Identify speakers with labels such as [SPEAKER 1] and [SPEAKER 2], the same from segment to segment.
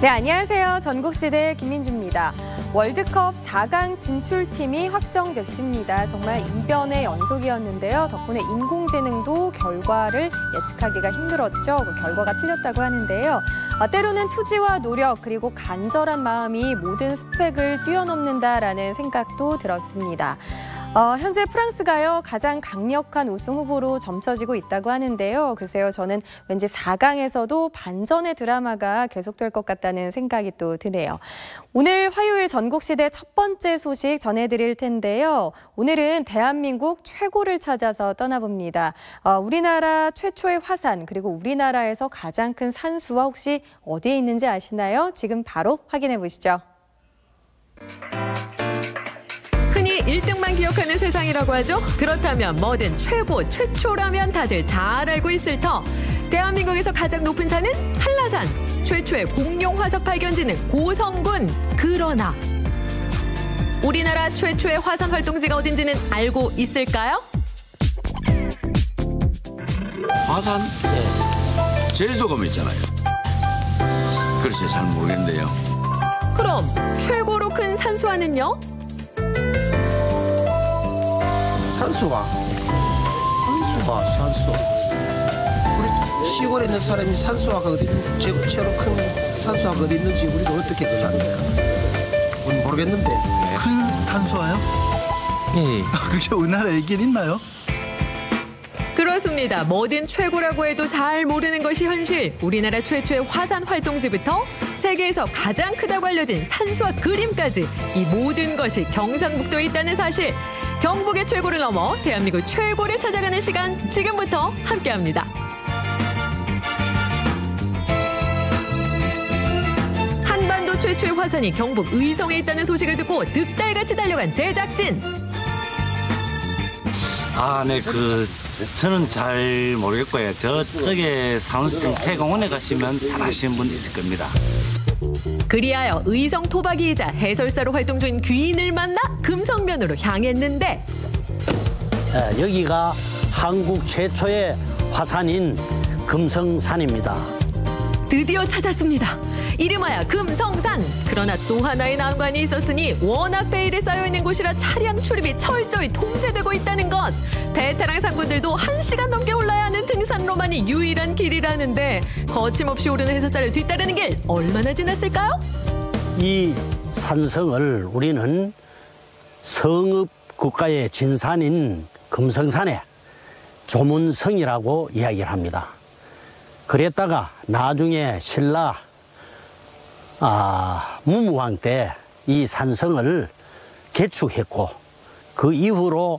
[SPEAKER 1] 네, 안녕하세요. 전국시대 김민주입니다. 월드컵 4강 진출팀이 확정됐습니다. 정말 이변의 연속이었는데요. 덕분에 인공지능도 결과를 예측하기가 힘들었죠. 그 결과가 틀렸다고 하는데요. 때로는 투지와 노력 그리고 간절한 마음이 모든 스펙을 뛰어넘는다라는 생각도 들었습니다. 현재 프랑스가요 가장 강력한 우승 후보로 점쳐지고 있다고 하는데요. 글쎄요, 저는 왠지 4강에서도 반전의 드라마가 계속될 것 같다는 생각이 또 드네요. 오늘 화요일 전국시대 첫 번째 소식 전해드릴 텐데요. 오늘은 대한민국 최고를 찾아서 떠나봅니다. 우리나라 최초의 화산 그리고 우리나라에서 가장 큰 산수와 혹시 어디에 있는지 아시나요? 지금 바로 확인해 보시죠.
[SPEAKER 2] 흔히 1등만 기억하는 세상이라고 하죠. 그렇다면 뭐든 최고, 최초라면 다들 잘 알고 있을 터. 대한민국에서 가장 높은 산은 한라산. 최초의 공룡 화석 발견지는 고성군. 그러나 우리나라 최초의 화산 활동지가 어딘지는 알고 있을까요?
[SPEAKER 3] 화산? 네. 제주도가 있잖아요. 글쎄 잘 모르겠는데요.
[SPEAKER 2] 그럼 최고로 큰 산수화는요?
[SPEAKER 4] 산수화. 우리 시골에 있는 사람이 산수화가 어디 있는지, 최고 큰 산수화가 어디 있는지 우리가 어떻게 알랍니까? 우리 모르겠는데.
[SPEAKER 5] 큰 산수화요? 네. 그게 우리나라에 있긴 있나요?
[SPEAKER 2] 그렇습니다. 뭐든 최고라고 해도 잘 모르는 것이 현실. 우리나라 최초의 화산 활동지부터 세계에서 가장 크다고 알려진 산수화 그림까지 이 모든 것이 경상북도에 있다는 사실. 경북의 최고를 넘어 대한민국 최고를 찾아가는 시간 지금부터 함께합니다. 한반도 최초의 화산이 경북 의성에 있다는 소식을 듣고 득달같이 달려간 제작진.
[SPEAKER 6] 네, 저는 잘 모르겠고요. 저쪽에 산성 태공원에 가시면 잘 아시는 분이 있을 겁니다.
[SPEAKER 2] 그리하여 의성 토박이이자 해설사로 활동 중인 귀인을 만나 금성면으로 향했는데
[SPEAKER 7] 여기가 한국 최초의 화산인 금성산입니다.
[SPEAKER 2] 드디어 찾았습니다. 이름하여 금성산. 그러나 또 하나의 난관이 있었으니 워낙 베일에 쌓여있는 곳이라 차량 출입이 철저히 통제되고 있다는 것. 베테랑 상군들도 1시간 넘게 올라야 하는 등산로만이 유일한 길이라는데 거침없이 오르는 해설사를 뒤따르는 길 얼마나 지났을까요?
[SPEAKER 7] 이 산성을 우리는 성읍 국가의 진산인 금성산의 조문성이라고 이야기를 합니다. 그랬다가 나중에 신라 문무왕 때 이 산성을 개축했고 그 이후로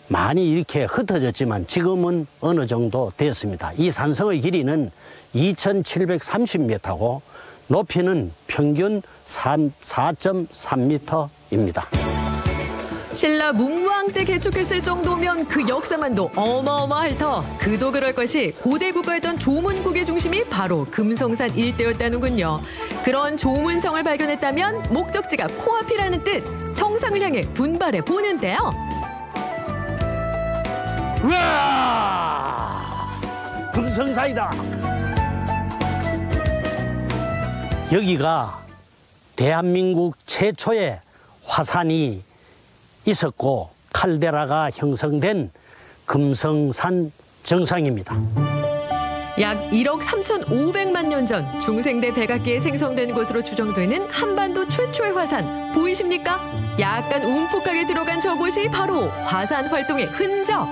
[SPEAKER 7] 많이 이렇게 흩어졌지만 지금은 어느 정도 됐습니다. 이 산성의 길이는 2,730m고 높이는 평균 4.3m입니다.
[SPEAKER 2] 신라 문무왕 때 개축했을 정도면 그 역사만도 어마어마할 터. 그도 그럴 것이 고대 국가였던 조문국의 중심이 바로 금성산 일대였다는군요. 그런 조문성을 발견했다면 목적지가 코앞이라는 뜻. 정상을 향해 분발해 보는데요.
[SPEAKER 7] 우와! 금성산이다. 여기가 대한민국 최초의 화산이 있었고 칼데라가 형성된 금성산 정상입니다.
[SPEAKER 2] 약 1억 3,500만 년 전 중생대 백악기에 생성된 것으로 추정되는 한반도 최초의 화산 보이십니까? 약간 움푹하게 들어간 저곳이 바로 화산 활동의 흔적.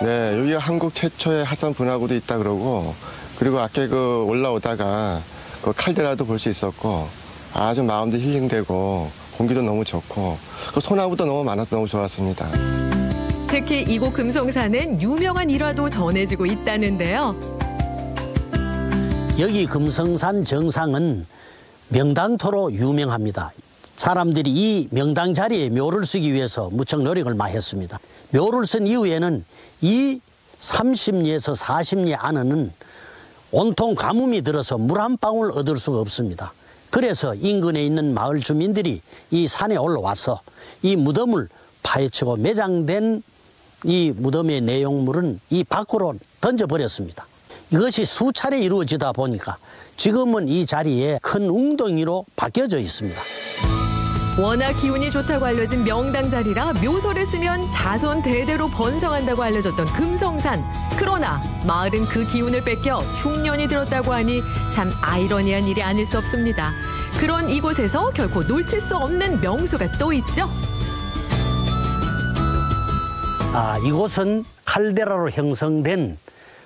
[SPEAKER 8] 네, 여기가 한국 최초의 화산 분화구도 있다 그러고 그리고 아까 올라오다가 칼데라도 볼 수 있었고 아주 마음도 힐링되고 공기도 너무 좋고 소나무도 너무 많아서 너무 좋았습니다.
[SPEAKER 2] 특히 이곳 금성산은 유명한 일화도 전해지고 있다는데요.
[SPEAKER 7] 여기 금성산 정상은 명당토로 유명합니다. 사람들이 이 명당 자리에 묘를 쓰기 위해서 무척 노력을 많이 했습니다. 묘를 쓴 이후에는 이 30리에서 40리 안에는 온통 가뭄이 들어서 물 한 방울 얻을 수가 없습니다. 그래서 인근에 있는 마을 주민들이 이 산에 올라와서 이 무덤을 파헤치고 매장된 이 무덤의 내용물은 이 밖으로 던져버렸습니다. 이것이 수차례 이루어지다 보니까 지금은 이 자리에 큰 웅덩이로 바뀌어져 있습니다.
[SPEAKER 2] 워낙 기운이 좋다고 알려진 명당 자리라 묘소를 쓰면 자손 대대로 번성한다고 알려졌던 금성산. 그러나 마을은 그 기운을 뺏겨 흉년이 들었다고 하니 참 아이러니한 일이 아닐 수 없습니다. 그런 이곳에서 결코 놓칠 수 없는 명소가 또 있죠.
[SPEAKER 7] 이곳은 칼데라로 형성된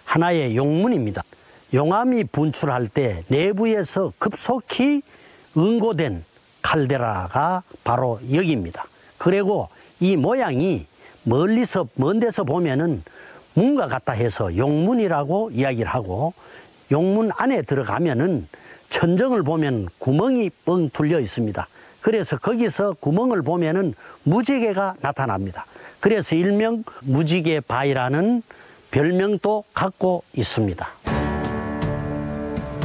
[SPEAKER 7] 하나의 용문입니다. 용암이 분출할 때 내부에서 급속히 응고된 칼데라가 바로 여기입니다. 그리고 이 모양이 멀리서 먼 데서 보면은 문과 같다 해서 용문이라고 이야기를 하고, 용문 안에 들어가면은 천정을 보면 구멍이 뻥 뚫려 있습니다. 그래서 거기서 구멍을 보면은 무지개가 나타납니다. 그래서 일명 무지개바위라는 별명도 갖고 있습니다.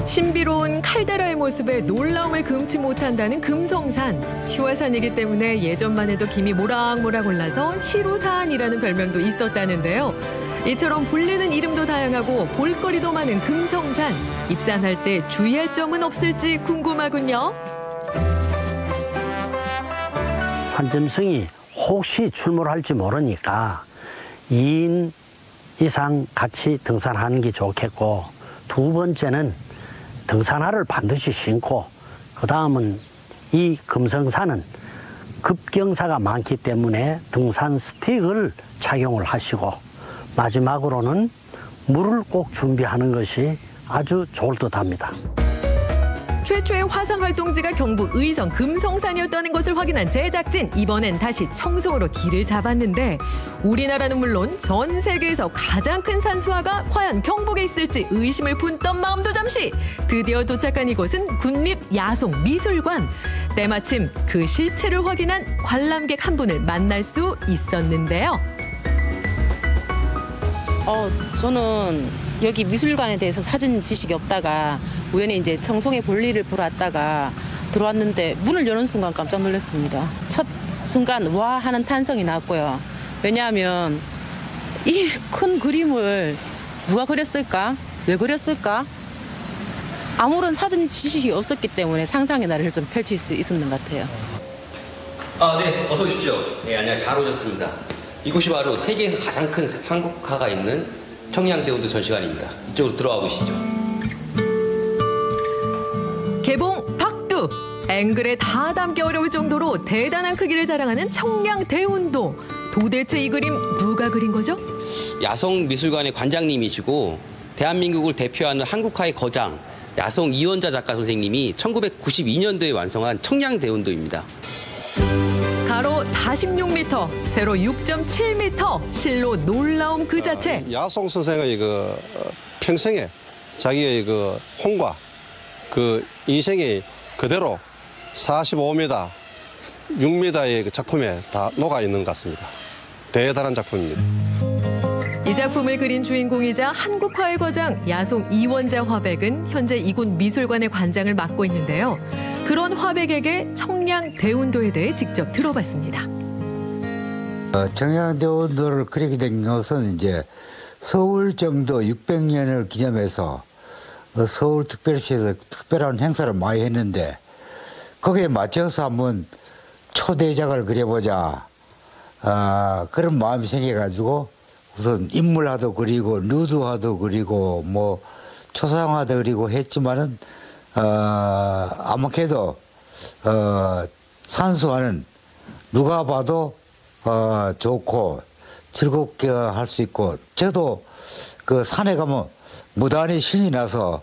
[SPEAKER 2] 신비로운 칼데라의 모습에 놀라움을 금치 못한다는 금성산. 휴화산이기 때문에 예전만 해도 김이 모락모락 올라서 시루산이라는 별명도 있었다는데요. 이처럼 불리는 이름도 다양하고 볼거리도 많은 금성산. 입산할 때 주의할 점은 없을지 궁금하군요.
[SPEAKER 7] 산짐승이 혹시 출몰할지 모르니까 2인 이상 같이 등산하는 게 좋겠고, 두 번째는 등산화를 반드시 신고, 그 다음은 이 금성산은 급경사가 많기 때문에 등산 스틱을 착용을 하시고, 마지막으로는 물을 꼭 준비하는 것이 아주 좋을 듯합니다.
[SPEAKER 2] 최초의 화산 활동지가 경북 의성 금성산이었다는 것을 확인한 제작진. 이번엔 다시 청송으로 길을 잡았는데 우리나라는 물론 전 세계에서 가장 큰 산수화가 과연 경북에 있을지 의심을 품던 마음도 잠시. 드디어 도착한 이곳은 국립야송미술관. 때마침 그 실체를 확인한 관람객 한 분을 만날 수 있었는데요.
[SPEAKER 9] 저는 여기 미술관에 대해서 사진 지식이 없다가 우연히 이제 청송에 볼일을 보러 왔다가 들어왔는데 문을 여는 순간 깜짝 놀랐습니다. 첫 순간 와 하는 탄성이 나왔고요. 왜냐하면 이 큰 그림을 누가 그렸을까? 왜 그렸을까? 아무런 사진 지식이 없었기 때문에 상상의 나래를 좀 펼칠 수 있었는 것 같아요.
[SPEAKER 10] 네, 어서 오십시오. 네, 안녕하세요. 잘 오셨습니다. 이곳이 바로 세계에서 가장 큰 한국화가 있는 청량대운도 전시관입니다. 이쪽으로 들어가 보시죠.
[SPEAKER 2] 개봉 박두! 앵글에 다 담기 어려울 정도로 대단한 크기를 자랑하는 청량대운도. 도대체 이 그림 누가 그린 거죠?
[SPEAKER 10] 야송미술관의 관장님이시고 대한민국을 대표하는 한국화의 거장 야송 이원자 작가 선생님이 1992년도에 완성한 청량대운도입니다.
[SPEAKER 2] 가로 46m, 세로 6.7m, 실로 놀라움 그 자체.
[SPEAKER 11] 야송 선생의 평생에 자기의 홍과 인생이 그대로 45m, 6m의 작품에 다 녹아 있는 것 같습니다. 대단한 작품입니다.
[SPEAKER 2] 이 작품을 그린 주인공이자 한국화의 거장 야송 이원자 화백은 현재 이곳 미술관의 관장을 맡고 있는데요. 그런 화백에게 청량대운도에 대해 직접 들어봤습니다.
[SPEAKER 12] 청량대운도를 그리게 된 것은 이제 서울정도 600년을 기념해서 서울특별시에서 특별한 행사를 많이 했는데 거기에 맞춰서 한번 초대작을 그려보자. 그런 마음이 생겨가지고 우선 인물화도 그리고 누드화도 그리고 뭐 초상화도 그리고 했지만은 아무래도 산수화는 누가 봐도 좋고 즐겁게 할 수 있고, 저도 그 산에 가면 무단히 신이 나서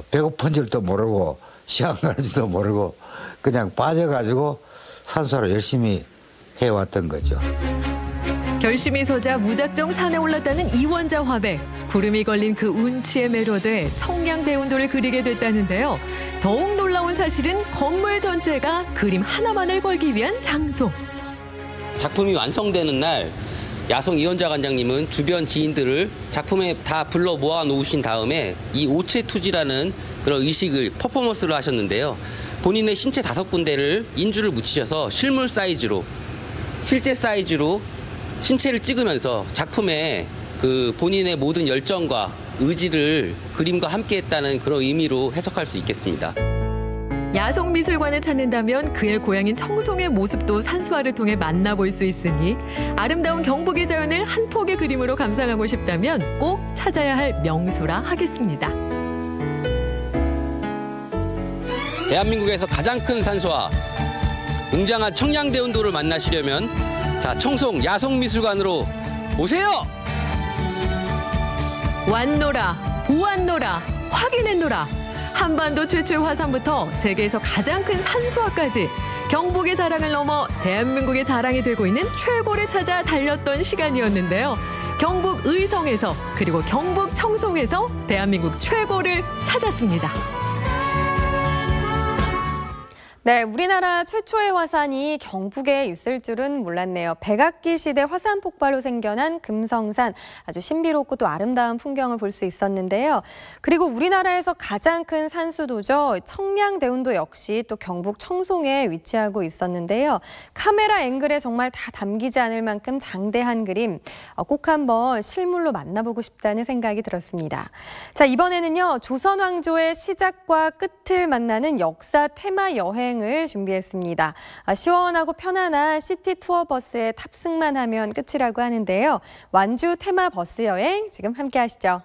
[SPEAKER 12] 배고픈 줄도 모르고 시간 가는지도 모르고 그냥 빠져가지고 산수화를 열심히 해왔던 거죠.
[SPEAKER 2] 결심이 서자 무작정 산에 올랐다는 이원자 화백. 구름이 걸린 그 운치에 매료돼 청량대운도를 그리게 됐다는데요. 더욱 놀라운 사실은 건물 전체가 그림 하나만을 걸기 위한 장소.
[SPEAKER 10] 작품이 완성되는 날 야송 이원자 관장님은 주변 지인들을 작품에 다 불러 모아 놓으신 다음에 이 오체투지라는 그런 의식을 퍼포먼스를 하셨는데요. 본인의 신체 5군데를 인주를 묻히셔서 실물 사이즈로, 실제 사이즈로 신체를 찍으면서 작품에 그 본인의 모든 열정과 의지를 그림과 함께했다는 그런 의미로 해석할 수 있겠습니다.
[SPEAKER 2] 야송미술관을 찾는다면 그의 고향인 청송의 모습도 산수화를 통해 만나볼 수 있으니 아름다운 경북의 자연을 한 폭의 그림으로 감상하고 싶다면 꼭 찾아야 할 명소라 하겠습니다.
[SPEAKER 10] 대한민국에서 가장 큰 산수화, 웅장한 청량대운도를 만나시려면 자, 청송 야송미술관으로 오세요!
[SPEAKER 2] 왔노라, 보았노라, 확인했노라. 한반도 최초의 화산부터 세계에서 가장 큰 산수화까지 경북의 자랑을 넘어 대한민국의 자랑이 되고 있는 최고를 찾아 달렸던 시간이었는데요. 경북 의성에서 그리고 경북 청송에서 대한민국 최고를 찾았습니다.
[SPEAKER 1] 네, 우리나라 최초의 화산이 경북에 있을 줄은 몰랐네요. 백악기 시대 화산 폭발로 생겨난 금성산, 아주 신비롭고 또 아름다운 풍경을 볼 수 있었는데요. 그리고 우리나라에서 가장 큰 산수도죠. 청량대운도 역시 또 경북 청송에 위치하고 있었는데요. 카메라 앵글에 정말 다 담기지 않을 만큼 장대한 그림, 꼭 한번 실물로 만나보고 싶다는 생각이 들었습니다. 자, 이번에는요, 조선 왕조의 시작과 끝을 만나는 역사 테마 여행 을 준비했습니다. 시원하고 편안한 시티 투어 버스에 탑승만 하면 끝이라고 하는데요. 완주 테마 버스 여행 지금 함께 하시죠.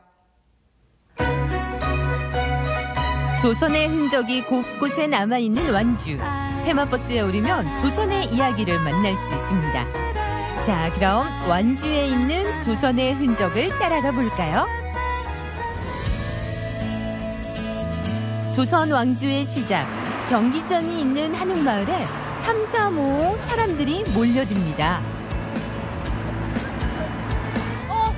[SPEAKER 13] 조선의 흔적이 곳곳에 남아있는 완주. 테마버스에 오르면 조선의 이야기를 만날 수 있습니다. 자, 그럼 완주에 있는 조선의 흔적을 따라가 볼까요? 조선 왕조의 시작, 경기전이 있는 한옥마을에 삼삼오오 사람들이 몰려듭니다.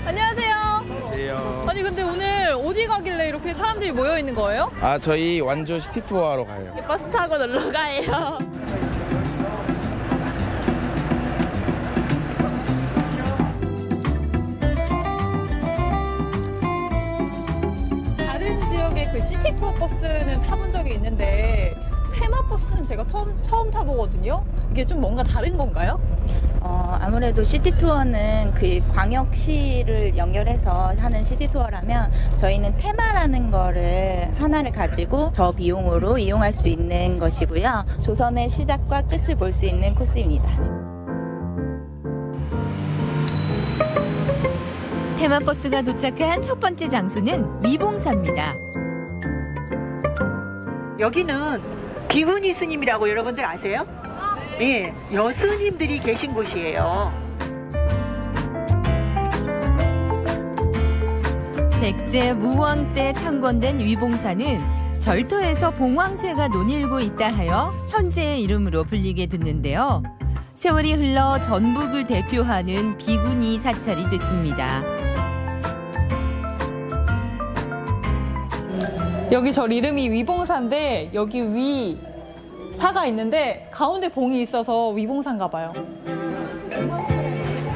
[SPEAKER 14] 안녕하세요.
[SPEAKER 15] 안녕하세요.
[SPEAKER 14] 아니 근데 오늘 어디 가길래 이렇게 사람들이 모여 있는 거예요?
[SPEAKER 15] 저희 완주 시티 투어하러 가요.
[SPEAKER 14] 버스 타고 놀러 가요. 다른 지역의 그 시티 투어 버스는 타본 적이 있는데 테마버스는 제가 처음 타보거든요. 이게 좀 뭔가 다른 건가요?
[SPEAKER 16] 아무래도 시티투어는 그 광역시를 연결해서 하는 시티투어라면 저희는 테마라는 거를 하나를 가지고 저 비용으로 이용할 수 있는 것이고요. 조선의 시작과 끝을 볼 수 있는 코스입니다.
[SPEAKER 13] 테마버스가 도착한 첫 번째 장소는 위봉사입니다.
[SPEAKER 17] 여기는 비구니 스님이라고 여러분들 아세요? 네, 여스님들이 계신 곳이에요.
[SPEAKER 13] 백제 무왕 때 창건된 위봉사는 절터에서 봉황새가 논일고 있다 하여 현재의 이름으로 불리게 됐는데요. 세월이 흘러 전북을 대표하는 비구니 사찰이 됐습니다.
[SPEAKER 14] 여기 절 이름이 위봉사인데 여기 위 사가 있는데 가운데 봉이 있어서 위봉사인가 봐요.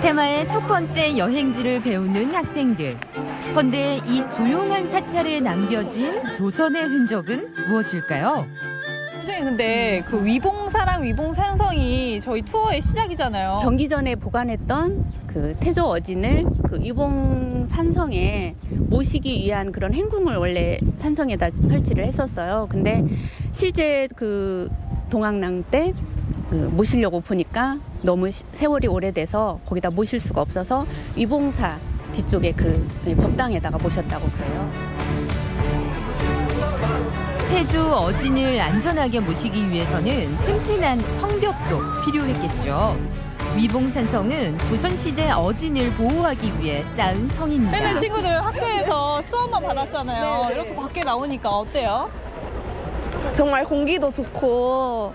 [SPEAKER 13] 테마의 첫 번째 여행지를 배우는 학생들. 그런데 이 조용한 사찰에 남겨진 조선의 흔적은 무엇일까요?
[SPEAKER 14] 선생님 근데 그 위봉사랑 위봉산성이 저희 투어의 시작이잖아요.
[SPEAKER 18] 경기전에 보관했던 그 태조 어진을 그 위봉산성에 모시기 위한 그런 행궁을 원래 산성에다 설치를 했었어요. 근데 실제 그 동학랑 때 그 모시려고 보니까 너무 세월이 오래돼서 거기다 모실 수가 없어서 위봉사 뒤쪽에 그 법당에다가 모셨다고 그래요.
[SPEAKER 13] 태조 어진을 안전하게 모시기 위해서는 튼튼한 성벽도 필요했겠죠. 위봉산성은 조선시대 어진을 보호하기 위해 쌓은 성입니다.
[SPEAKER 14] 맨날 친구들 학교에서 수업만 받았잖아요.
[SPEAKER 19] 네.
[SPEAKER 14] 이렇게 밖에 나오니까 어때요?
[SPEAKER 19] 정말 공기도 좋고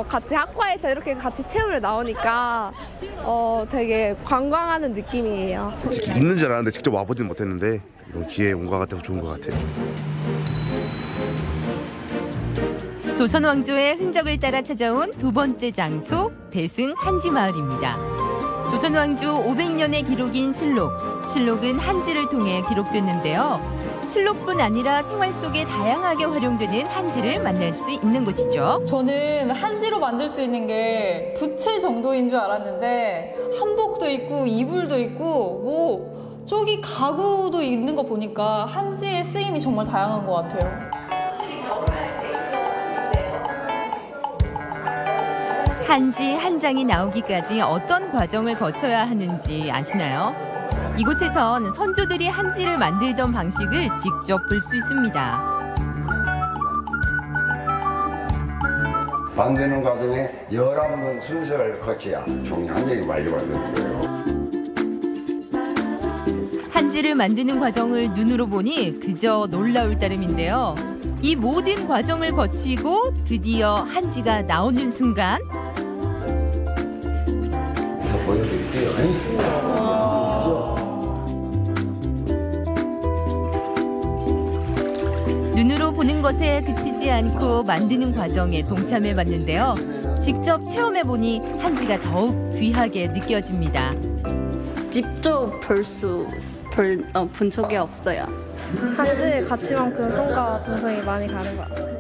[SPEAKER 19] 같이 학과에서 이렇게 같이 체험을 나오니까 되게 관광하는 느낌이에요.
[SPEAKER 20] 있는 줄 알았는데 직접 와보진 못했는데 이런 기회에 온 것 같아서 좋은 것 같아요.
[SPEAKER 13] 조선 왕조의 흔적을 따라 찾아온 두 번째 장소, 대승 한지마을입니다. 조선 왕조 500년의 기록인 실록. 실록은 한지를 통해 기록됐는데요. 실록뿐 아니라 생활 속에 다양하게 활용되는 한지를 만날 수 있는 곳이죠.
[SPEAKER 14] 저는 한지로 만들 수 있는 게 부채 정도인 줄 알았는데 한복도 있고 이불도 있고 뭐 저기 가구도 있는 거 보니까 한지의 쓰임이 정말 다양한 것 같아요.
[SPEAKER 13] 한지 한 장이 나오기까지 어떤 과정을 거쳐야 하는지 아시나요? 이곳에선 선조들이 한지를 만들던 방식을 직접 볼 수 있습니다.
[SPEAKER 21] 만드는 과정에 11번 순서를 거쳐야 종이 한 장이 완료가 되는 거예요.
[SPEAKER 13] 한지를 만드는 과정을 눈으로 보니 그저 놀라울 따름인데요. 이 모든 과정을 거치고 드디어 한지가 나오는 순간
[SPEAKER 21] 보여드릴게요.
[SPEAKER 13] 눈으로 보는 것에 그치지 않고 만드는 과정에 동참해봤는데요. 직접 체험해보니 한지가 더욱 귀하게 느껴집니다.
[SPEAKER 22] 직접 본 적이 없어요.
[SPEAKER 19] 한지의 가치만큼 손과 정성이 많이 다른 것 같아요.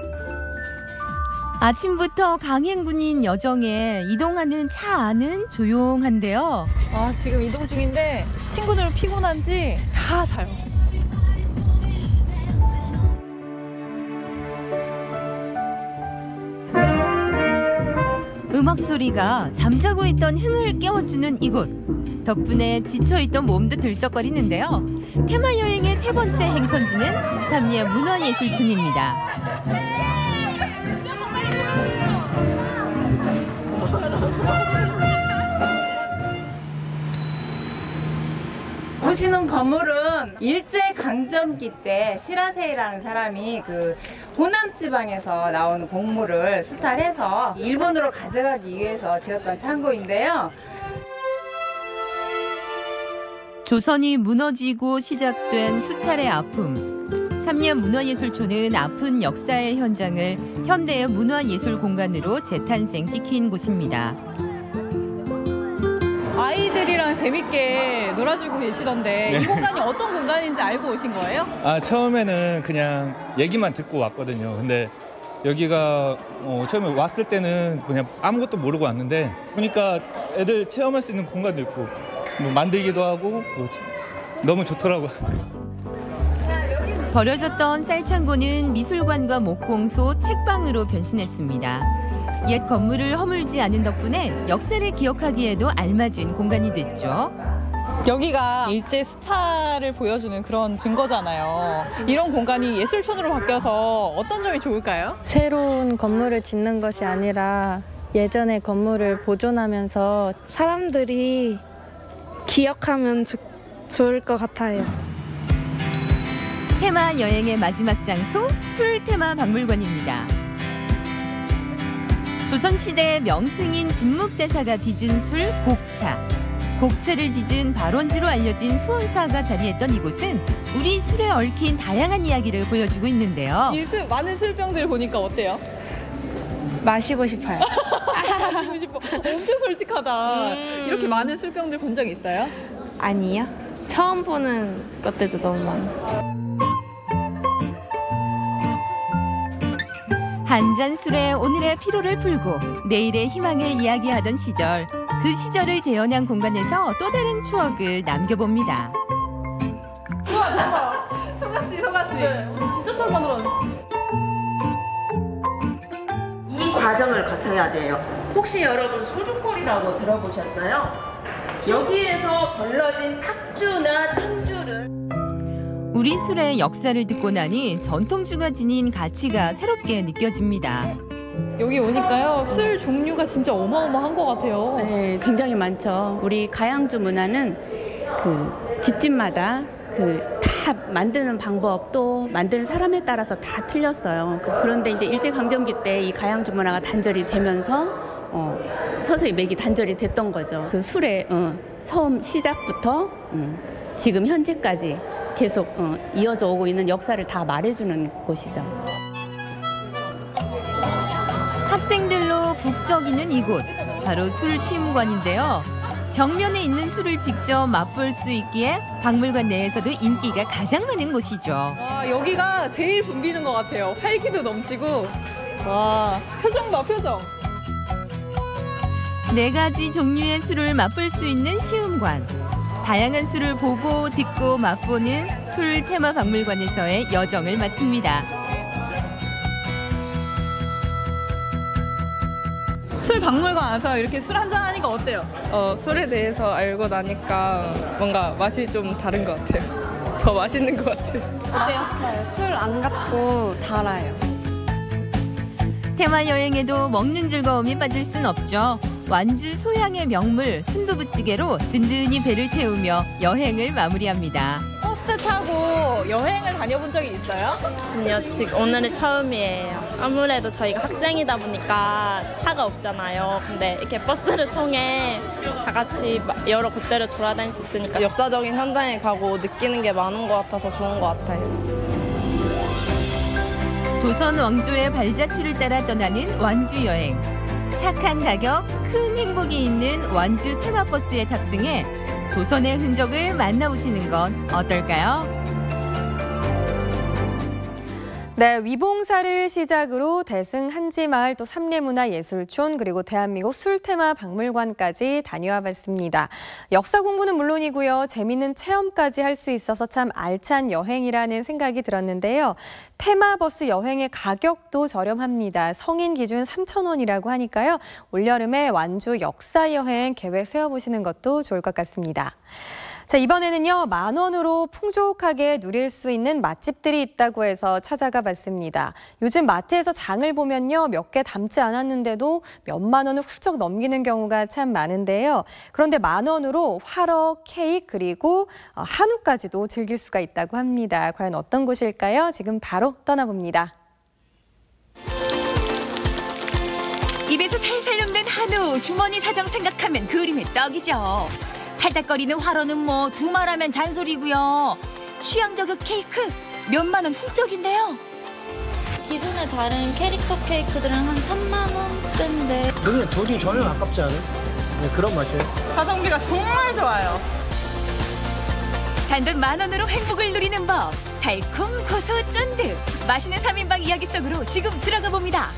[SPEAKER 13] 아침부터 강행군인 여정에 이동하는 차 안은 조용한데요.
[SPEAKER 14] 아, 지금 이동 중인데 친구들 피곤한지 다 자요.
[SPEAKER 13] 음악 소리가 잠자고 있던 흥을 깨워주는 이곳. 덕분에 지쳐있던 몸도 들썩거리는데요. 테마 여행의 세 번째 행선지는 삼리의 문화예술촌입니다.
[SPEAKER 23] 보시는 건물은 일제강점기 때 시라세이라는 사람이 그 호남 지방에서 나오는 곡물을 수탈해서 일본으로 가져가기 위해서 지었던 창고인데요.
[SPEAKER 13] 조선이 무너지고 시작된 수탈의 아픔. 삼리의 문화예술촌은 아픈 역사의 현장을 현대의 문화예술 공간으로 재탄생시킨 곳입니다.
[SPEAKER 14] 아이들이랑 재밌게 놀아주고 계시던데 이 공간이 어떤 공간인지 알고 오신 거예요?
[SPEAKER 24] 처음에는 그냥 얘기만 듣고 왔거든요. 근데 여기가 처음에 왔을 때는 그냥 아무것도 모르고 왔는데 보니까 애들 체험할 수 있는 공간도 있고 뭐 만들기도 하고 너무 좋더라고요.
[SPEAKER 13] 버려졌던 쌀창고는 미술관과 목공소, 책방으로 변신했습니다. 옛 건물을 허물지 않은 덕분에 역사를 기억하기에도 알맞은 공간이 됐죠.
[SPEAKER 14] 여기가 일제 수탈을 보여주는 그런 증거잖아요. 이런 공간이 예술촌으로 바뀌어서 어떤 점이 좋을까요?
[SPEAKER 25] 새로운 건물을 짓는 것이 아니라 예전의 건물을 보존하면서 사람들이 기억하면 좋을 것 같아요.
[SPEAKER 13] 테마 여행의 마지막 장소, 술 테마 박물관입니다. 조선시대 명승인 진묵대사가 빚은 술 곡차. 곡차를 빚은 발원지로 알려진 수원사가 자리했던 이곳은 우리 술에 얽힌 다양한 이야기를 보여주고 있는데요.
[SPEAKER 14] 이 많은 술병들 보니까 어때요?
[SPEAKER 25] 마시고 싶어요.
[SPEAKER 14] 마시고 싶어. 엄청 솔직하다. 이렇게 많은 술병들 본 적 있어요?
[SPEAKER 25] 아니요. 처음 보는 것들도 너무 많아요.
[SPEAKER 13] 한 잔 술에 오늘의 피로를 풀고 내일의 희망을 이야기하던 시절, 그 시절을 재현한 공간에서 또 다른 추억을 남겨봅니다.
[SPEAKER 14] 우와, 소같이. 네, 진짜 잘 만들었네.
[SPEAKER 26] 이 과정을 거쳐야 돼요. 혹시 여러분 소주골이라고 들어보셨어요? 여기에서 벌러진 탁주나 청주를
[SPEAKER 13] 우리 술의 역사를 듣고 나니 전통주가 지닌 가치가 새롭게 느껴집니다.
[SPEAKER 14] 여기 오니까요, 술 종류가 진짜 어마어마한 것 같아요.
[SPEAKER 18] 네, 굉장히 많죠. 우리 가양주 문화는 그 집집마다 다 만드는 방법 또 만드는 사람에 따라서 다 틀렸어요. 그런데 이제 일제강점기 때 이 가양주 문화가 단절이 되면서 서서히 맥이 단절이 됐던 거죠. 그 술의 처음 시작부터 지금 현재까지 계속 이어져 오고 있는 역사를 다 말해주는 곳이죠.
[SPEAKER 13] 학생들로 북적이는 이곳, 바로 술 시음관인데요. 벽면에 있는 술을 직접 맛볼 수 있기에 박물관 내에서도 인기가 가장 많은 곳이죠.
[SPEAKER 14] 와, 여기가 제일 붐비는 것 같아요. 활기도 넘치고. 와, 표정 봐, 표정.
[SPEAKER 13] 4가지 종류의 술을 맛볼 수 있는 시음관. 다양한 술을 보고 듣고 맛보는 술 테마 박물관에서의 여정을 마칩니다.
[SPEAKER 14] 술 박물관 와서 이렇게 술 한잔 하니까 어때요?
[SPEAKER 19] 술에 대해서 알고 나니까 뭔가 맛이 좀 다른 것 같아요. 더 맛있는 것 같아요.
[SPEAKER 14] 어때요?
[SPEAKER 19] 술 안 같고 달아요.
[SPEAKER 13] 테마 여행에도 먹는 즐거움이 빠질 순 없죠. 완주 소양의 명물 순두부찌개로 든든히 배를 채우며 여행을 마무리합니다.
[SPEAKER 14] 버스 타고 여행을 다녀본 적이 있어요?
[SPEAKER 22] 아니요, 지금 오늘은 처음이에요. 아무래도 저희가 학생이다 보니까 차가 없잖아요. 근데 이렇게 버스를 통해 다 같이 여러 곳들을 돌아다닐 수 있으니까
[SPEAKER 19] 역사적인 현장에 가고 느끼는 게 많은 것 같아서 좋은 것 같아요.
[SPEAKER 13] 조선 왕조의 발자취를 따라 떠나는 완주 여행. 착한 가격, 큰 행복이 있는 완주 테마버스에 탑승해 조선의 흔적을 만나보시는 건 어떨까요?
[SPEAKER 1] 네, 위봉사를 시작으로 대승 한지마을 또 삼례문화예술촌 그리고 대한민국 술테마 박물관까지 다녀와 봤습니다. 역사 공부는 물론이고요. 재미있는 체험까지 할 수 있어서 참 알찬 여행이라는 생각이 들었는데요. 테마버스 여행의 가격도 저렴합니다. 성인 기준 3,000원이라고 하니까요. 올여름에 완주 역사 여행 계획 세워보시는 것도 좋을 것 같습니다. 자, 이번에는요, 10,000원으로 풍족하게 누릴 수 있는 맛집들이 있다고 해서 찾아가 봤습니다. 요즘 마트에서 장을 보면요, 몇 개 담지 않았는데도 몇만 원을 훌쩍 넘기는 경우가 참 많은데요. 그런데 10,000원으로 화로, 케이크, 그리고 한우까지도 즐길 수가 있다고 합니다. 과연 어떤 곳일까요? 지금 바로 떠나봅니다.
[SPEAKER 3] 입에서 살살 녹는 한우, 주머니 사정 생각하면 그림의 떡이죠. 팔딱거리는 화로는 뭐 두말하면 잔소리고요. 취향 저격 케이크 몇만 원 훌쩍인데요.
[SPEAKER 16] 기존에 다른 캐릭터 케이크들은 한 3만 원대인데.
[SPEAKER 4] 그냥 돈이 전혀 아깝지 않은 그런 맛이에요.
[SPEAKER 5] 가성비가 정말 좋아요.
[SPEAKER 3] 단돈 10,000원으로 행복을 누리는 법. 달콤, 고소, 쫀득. 맛있는 3인방 이야기 속으로 지금 들어가 봅니다.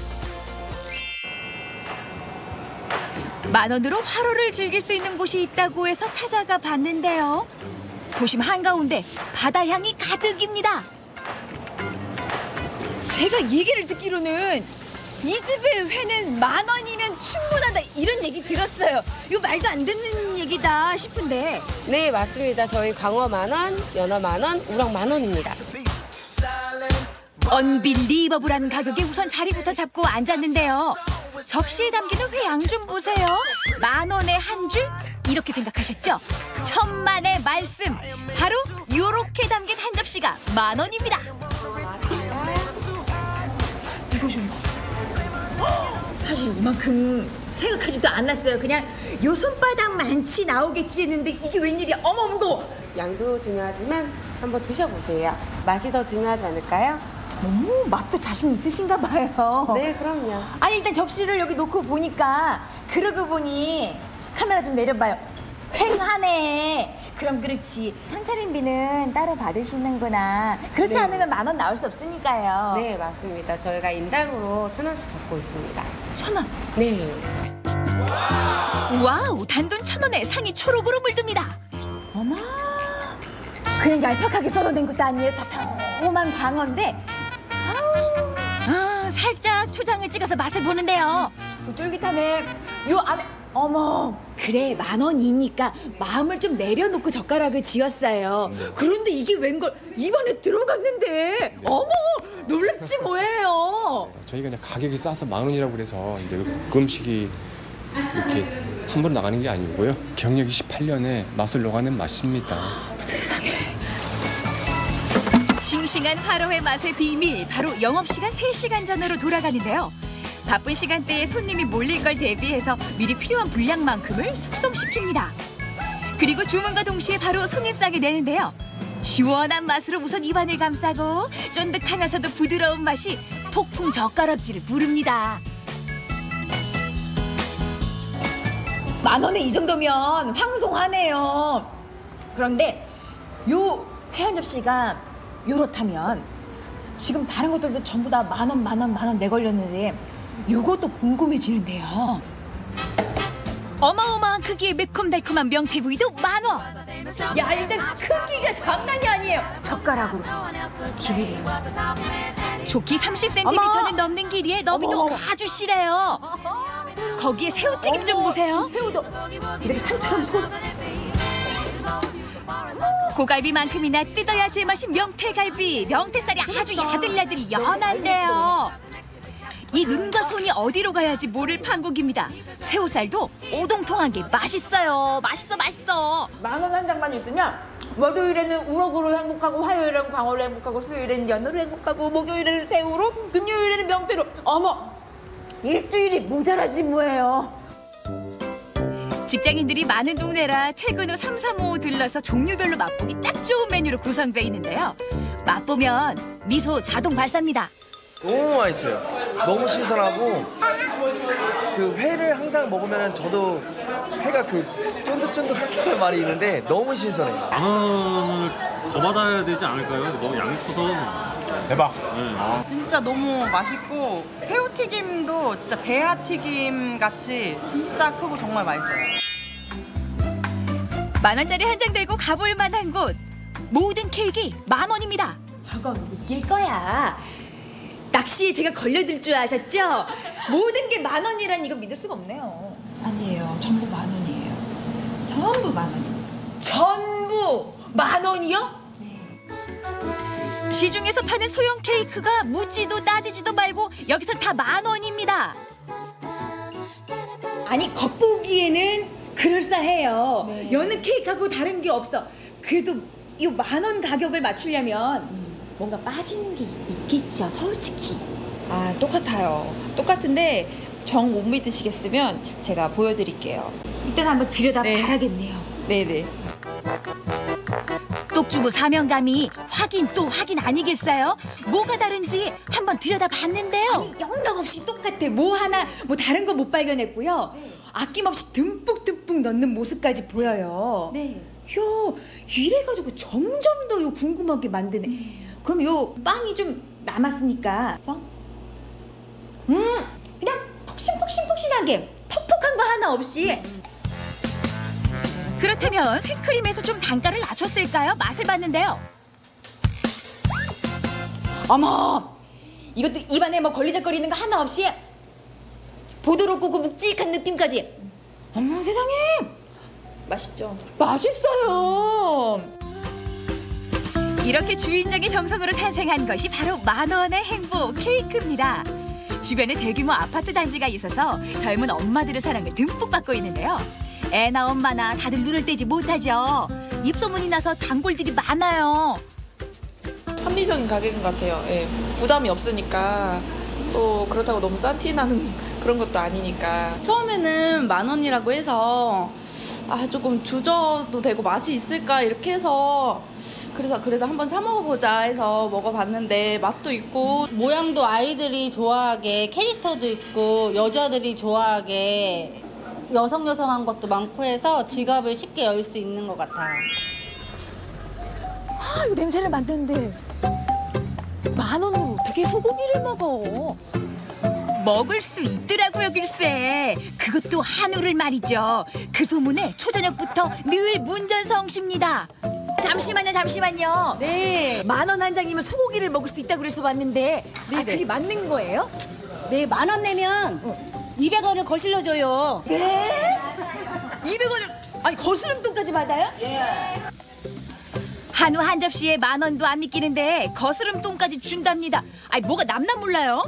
[SPEAKER 3] 10,000원으로 화로를 즐길 수 있는 곳이 있다고 해서 찾아가 봤는데요. 도심 한가운데 바다 향이 가득입니다.
[SPEAKER 6] 제가 얘기를 듣기로는 이 집의 회는 10,000원이면 충분하다 이런 얘기 들었어요. 이거 말도 안 되는 얘기다 싶은데.
[SPEAKER 7] 네, 맞습니다. 저희 광어 10,000원, 연어 10,000원, 우럭 10,000원입니다.
[SPEAKER 3] 언빌리버블한 가격에 우선 자리부터 잡고 앉았는데요. 접시에 담기는 회 양 좀 보세요. 10,000원에 한 줄? 이렇게 생각하셨죠? 천만의 말씀! 바로 요렇게 담긴 한 접시가 10,000원입니다.
[SPEAKER 6] 이거 좀. 사실 이만큼 생각하지도 않았어요. 그냥 요 손바닥만치 나오겠지 했는데 이게 웬일이야. 어머 무거워.
[SPEAKER 7] 양도 중요하지만 한번 드셔보세요. 맛이 더 중요하지 않을까요?
[SPEAKER 6] 맛도 자신 있으신가 봐요.
[SPEAKER 7] 네, 그럼요.
[SPEAKER 6] 아니 일단 접시를 여기 놓고 보니까 그러고 보니 카메라 좀 내려봐요. 횡하네. 그럼 그렇지. 상차림비는 따로 받으시는구나. 그렇지
[SPEAKER 7] 네.
[SPEAKER 6] 않으면 10,000원 나올 수 없으니까요.
[SPEAKER 7] 네, 맞습니다. 저희가 인당으로 1,000원씩 받고 있습니다.
[SPEAKER 6] 1,000원?
[SPEAKER 7] 네.
[SPEAKER 3] 와우, 단돈 1,000원에 상이 초록으로 물듭니다.
[SPEAKER 6] 어머. 그냥 얄팍하게 썰어낸 것도 아니에요. 도톰한 광어인데.
[SPEAKER 3] 살짝 초장을 찍어서 맛을 보는데요.
[SPEAKER 6] 쫄깃하네. 요 안에 어머. 그래 10,000원이니까 마음을 좀 내려놓고 젓가락을 쥐었어요. 그런데 이게 웬걸 입안에 들어갔는데. 어머 놀랍지 뭐예요.
[SPEAKER 8] 저희가 그냥 가격이 싸서 10,000원이라고 그래서 이제 그 음식이 이렇게 함부로 나가는 게 아니고요. 경력 28년에 맛을 녹아낸 맛입니다.
[SPEAKER 6] 세상에.
[SPEAKER 3] 싱싱한 화로회 맛의 비밀, 바로 영업시간 3시간 전으로 돌아가는데요. 바쁜 시간대에 손님이 몰릴 걸 대비해서 미리 필요한 분량만큼을 숙성시킵니다. 그리고 주문과 동시에 바로 손님상에 내는데요. 시원한 맛으로 우선 입안을 감싸고 쫀득하면서도 부드러운 맛이 폭풍 젓가락질을 부릅니다.
[SPEAKER 6] 10,000원에 이 정도면 황송하네요. 그런데 요 회 한 접시가 요렇다면 지금 다른 것들도 전부 다 10,000원 내걸렸는데 요것도 궁금해지는데요.
[SPEAKER 3] 어마어마한 크기의 매콤달콤한 명태구이도 10,000원.
[SPEAKER 6] 야, 일단 크기가 장난이 아니에요. 젓가락으로 길이를.
[SPEAKER 3] 좋기 30cm는 넘는 길이에 너비도 아주 실해요. 거기에 새우튀김 좀 보세요.
[SPEAKER 6] 새우도 이렇게 산처럼 솟아.
[SPEAKER 3] 고갈비만큼이나 뜯어야 제맛인 명태갈비. 명태살이 아주 야들야들 연한데요. 이 눈과 손이 어디로 가야지 모를 판국입니다. 새우살도 오동통한 게 맛있어요. 맛있어.
[SPEAKER 6] 10,000원 한 장만 있으면 월요일에는 우럭으로 행복하고, 화요일에는 광어로 행복하고, 수요일에는 연어로 행복하고, 목요일에는 새우로, 금요일에는 명태로. 어머, 일주일이 모자라지 뭐예요.
[SPEAKER 3] 직장인들이 많은 동네라 퇴근 후 3, 3, 5 들러서 종류별로 맛보기 딱 좋은 메뉴로 구성돼 있는데요. 맛보면 미소 자동 발사입니다.
[SPEAKER 2] 너무 맛있어요. 너무 신선하고 그 회를 항상 먹으면 저도 회가 그 쫀득쫀득한 말이 있는데 너무 신선해요.
[SPEAKER 9] 10,000원을 더 받아야 되지 않을까요? 너무 양이 커서.
[SPEAKER 2] 대박.
[SPEAKER 9] 네.
[SPEAKER 5] 진짜 너무 맛있고 새우튀김도 진짜 배아튀김 같이 진짜 크고 정말 맛있어요.
[SPEAKER 3] 10,000원짜리 한 장 들고 가볼 만한 곳. 모든 케이크 10,000원입니다.
[SPEAKER 6] 저건 믿길 거야. 낚시에 제가 걸려들 줄 아셨죠? 모든 게 10,000원이란 이거 믿을 수가 없네요.
[SPEAKER 10] 아니에요. 전부 10,000원이에요. 전부 10,000원.
[SPEAKER 6] 전부 10,000원이요?
[SPEAKER 3] 시중에서 파는 소형 케이크가 묻지도 따지지도 말고 여기서 다 10,000원입니다.
[SPEAKER 6] 아니, 겉보기에는 그럴싸해요.
[SPEAKER 10] 네.
[SPEAKER 6] 여느 케이크하고 다른 게 없어. 그래도 이 10,000원 가격을 맞추려면 뭔가 빠지는 게 있겠죠, 솔직히.
[SPEAKER 10] 아, 똑같아요. 똑같은데 정 못 믿으시겠으면 제가 보여드릴게요.
[SPEAKER 6] 일단 한번 들여다봐야겠네요.
[SPEAKER 10] 네네.
[SPEAKER 3] 똑 주고 사명감이 확인 또 확인 아니겠어요? 뭐가 다른지 한번 들여다봤는데요.
[SPEAKER 6] 아니, 영락없이 똑같아. 뭐 하나 뭐 다른 거 못 발견했고요. 아낌없이 듬뿍듬뿍 넣는 모습까지 보여요.
[SPEAKER 10] 네.
[SPEAKER 6] 요 이래가지고 점점 더 요 궁금하게 만드네. 그럼 요 빵이 좀 남았으니까 그냥 폭신폭신폭신하게 퍽퍽한 거 하나 없이.
[SPEAKER 3] 그렇다면 생크림에서 좀 단가를 낮췄을까요? 맛을 봤는데요.
[SPEAKER 6] 어머, 이것도 입안에 뭐 걸리적거리는 거 하나 없이 보드롭고 그 묵직한 느낌까지. 어머 세상에,
[SPEAKER 10] 맛있죠?
[SPEAKER 6] 맛있어요.
[SPEAKER 3] 이렇게 주인장의 정성으로 탄생한 것이 바로 10,000원의 행복 케이크입니다. 주변에 대규모 아파트 단지가 있어서 젊은 엄마들의 사랑을 듬뿍 받고 있는데요. 애나 엄마나 다들 눈을 떼지 못하죠. 입소문이 나서 단골들이 많아요.
[SPEAKER 10] 합리적인 가격인 것 같아요. 예. 부담이 없으니까 또 그렇다고 너무 싼 티 나는 그런 것도 아니니까. 처음에는 10,000원이라고 해서 조금 주저도 되고 맛이 있을까 이렇게 해서 그래서 그래도 한번 사 먹어보자 해서 먹어봤는데 맛도 있고
[SPEAKER 11] 모양도 아이들이 좋아하게 캐릭터도 있고 여자들이 좋아하게 여성한 것도 많고 해서 지갑을 쉽게 열 수 있는 것 같아요.
[SPEAKER 6] 이거 냄새를 맡는데 10,000원으로 어떻게 소고기를 먹어?
[SPEAKER 3] 먹을 수 있더라고요, 글쎄. 그것도 한우를 말이죠. 그 소문에 초저녁부터 늘 문전성시입니다. 잠시만요.
[SPEAKER 6] 네, 10,000원 한 장이면 소고기를 먹을 수 있다고 그래서 왔는데 그게 맞는 거예요?
[SPEAKER 11] 네, 10,000원 내면 200원을 거실러 줘요.
[SPEAKER 6] 네? 200원을 아니 거스름돈까지 받아요?
[SPEAKER 11] 예.
[SPEAKER 3] 한우 한 접시에 10,000원도 안 믿기는데 거스름돈까지 준답니다. 아니 뭐가 남나 몰라요?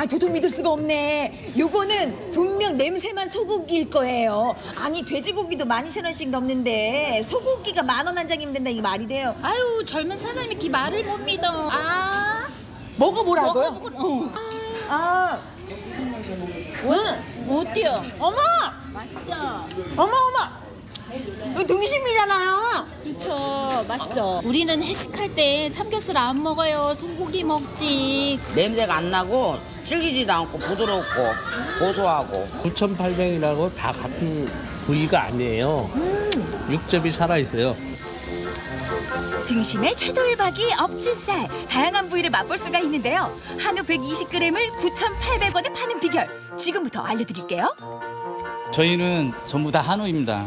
[SPEAKER 6] 도통 믿을 수가 없네. 요거는 분명 냄새만 소고기일 거예요. 아니 돼지고기도 12,000원씩 넘는데 소고기가 10,000원 한 장이면 된다, 이게 말이 돼요?
[SPEAKER 11] 아유, 젊은 사람이 그 말을 못 믿어.
[SPEAKER 6] 먹어보라고요?
[SPEAKER 11] 어때요?
[SPEAKER 6] 어머!
[SPEAKER 11] 맛있죠?
[SPEAKER 6] 어머! 이거 등심이잖아요.
[SPEAKER 11] 그렇죠. 맛있죠. 우리는 회식할 때 삼겹살 안 먹어요. 소고기 먹지.
[SPEAKER 12] 냄새가 안 나고 질기지도 않고 부드럽고 고소하고.
[SPEAKER 15] 9,800이라고 다 같은 부위가 아니에요. 육즙이 살아있어요.
[SPEAKER 3] 등심에 차돌박이, 엎질살, 다양한 부위를 맛볼 수가 있는데요. 한우 120g을 9,800원에 파는 비결 지금부터 알려드릴게요.
[SPEAKER 27] 저희는 전부 다 한우입니다.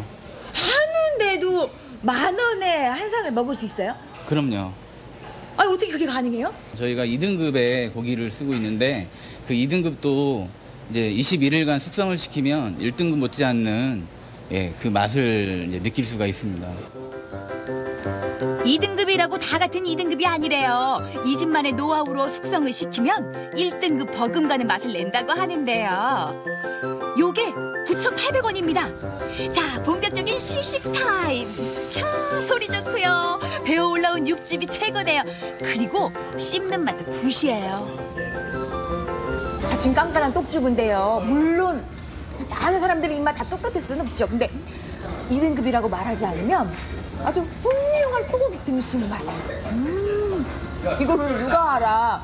[SPEAKER 6] 한우인데도 10,000원에 한 상을 먹을 수 있어요?
[SPEAKER 17] 그럼요.
[SPEAKER 6] 아니 어떻게 그게 가능해요?
[SPEAKER 17] 저희가 2등급의 고기를 쓰고 있는데 그 2등급도 이제 21일간 숙성을 시키면 1등급 못지않는 그 맛을 이제 느낄 수가 있습니다.
[SPEAKER 3] 2등급이라고 다 같은 2등급이 아니래요. 2집 만의 노하우로 숙성을 시키면 1등급 버금가는 맛을 낸다고 하는데요. 요게 9,800원입니다. 자, 본격적인 시식 타임. 캬, 소리 좋고요. 배어 올라온 육즙이 최고네요. 그리고 씹는 맛도 굿이에요.
[SPEAKER 6] 자, 지금 깐깐한 똑주부인데요. 물론 많은 사람들의 입맛 다 똑같을 수는 없죠. 근데 2등급이라고 말하지 않으면 아주 훌륭한 소고기 등심 맛. 이거를 누가 알아?